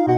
اس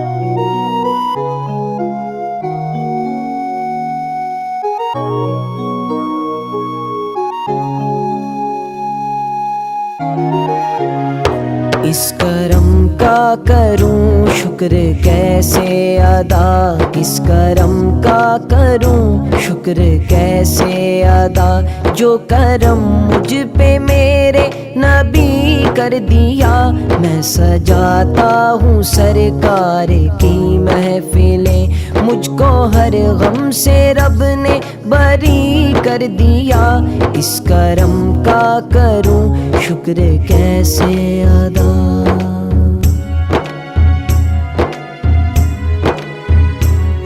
کرم کا کروں شکر کیسے ادا، اس کرم کا کروں شکر کیسے ادا، جو کرم مجھ پہ میرے نبی کر دیا۔ میں سجاتا ہوں سرکار کی محفلیں، مجھ کو ہر غم سے رب نے بری کر دیا۔ اس کرم کا کروں شکر کیسے ادا۔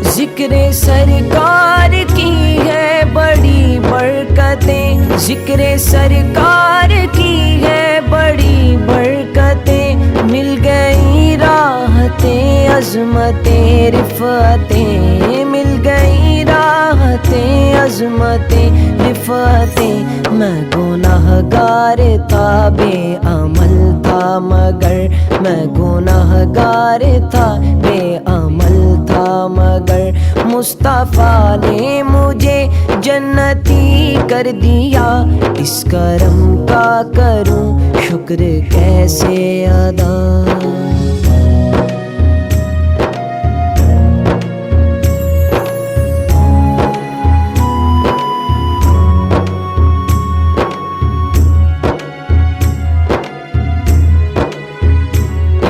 ذکر سرکار کی ہے بڑی برکتیں، ذکر سرکار کی ہے بڑی برکتیں، مل گئی راحتیں عظمتیں رفعتیں، مل گئی راحتیں عظمتیں رفعتیں۔ میں گناہ گار تھا بے عمل تھا مگر، میں گناہ گار تھا بے عمل تھا مگر، مصطفیٰ نے مجھے جنتی کر دیا۔ اس کرم کا کروں شکر کیسے ادا۔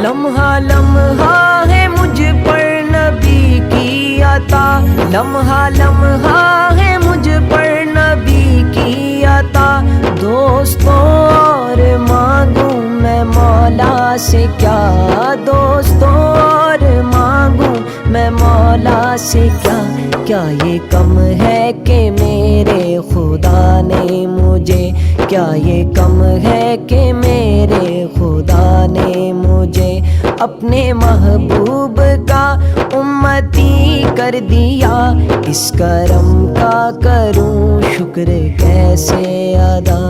لمحہ لمحہ ہے مجھ پر نبی کی عطا، لمحہ لمحہ ہے مجھ پر نبی کی عطا، دوستوں اور مانگوں میں مولا سے کیا، دوستوں اور مانگوں میں مولا سے کیا۔ کیا یہ کم ہے کہ میرے خدا نے مجھے، کیا یہ کم ہے کہ میرے خدا نے مجھے اپنے محبوب کا امتی کر دیا۔ اس کرم کا کروں شکر کیسے ادا۔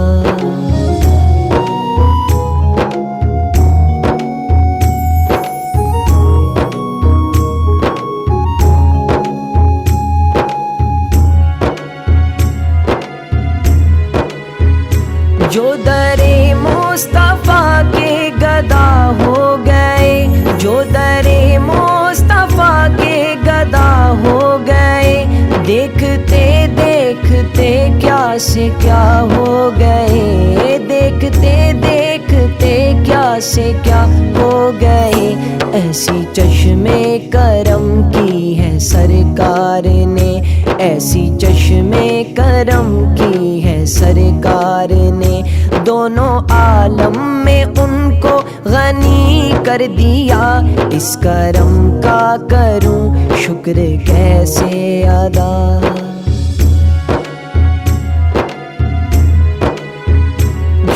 جو در مصطفیٰ کے گدا ہو گئے، جو در مصطفیٰ کے گدا ہو گئے، دیکھتے دیکھتے کیا سے کیا ہو گئے، دیکھتے دیکھتے کیا سے کیا ہو گئے۔ ایسی چشمے کرم کی ہے سرکار نے، ایسی چشمے کرم کی ہے سرکار نے، دونوں عالم میں ان کو غنی کر دیا۔ اس کرم کا کروں شکر کیسے ادا۔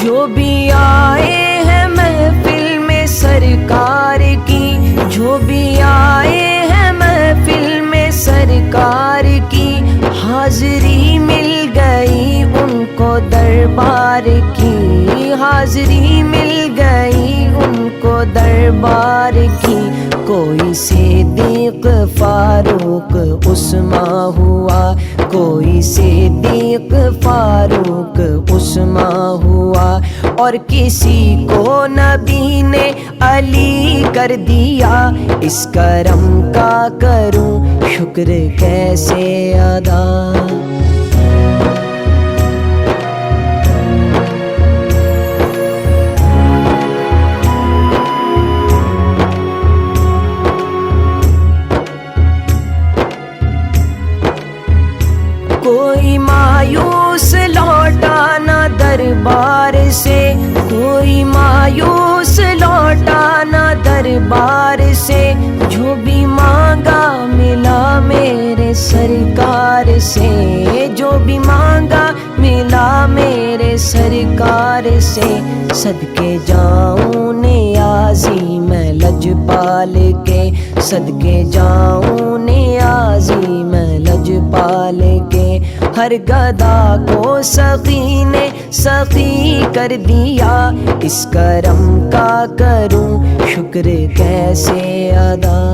جو بھی آئے ہیں محفل میں سرکار کی، جو بھی آئے ہیں محفل میں سرکار کی، حاضری مل گئی ان کو دربار کی، حاضری مل گئی ان کو دربار کی۔ کوئی صدیق فاروق عثمان ہوا، کوئی صدیق فاروق عثمان ہوا، اور کسی کو نبی نے علی کر دیا۔ اس کرم کا کروں شکر کیسے ادا۔ کوئی مایوس لوٹا نہ دربار سے، کوئی مایوس لوٹا نہ دربار سے، جو بھی مانگا ملا میرے سرکار سے، جو بھی مانگا ملا میرے سرکار سے۔ صدقے جاؤں نیازی میں لجپال کے، صدقے جاؤں نیازی میں لجپال کے، ہر گدا کو سخی نے سخی کر دیا۔ اس کرم کا کروں شکر کیسے ادا۔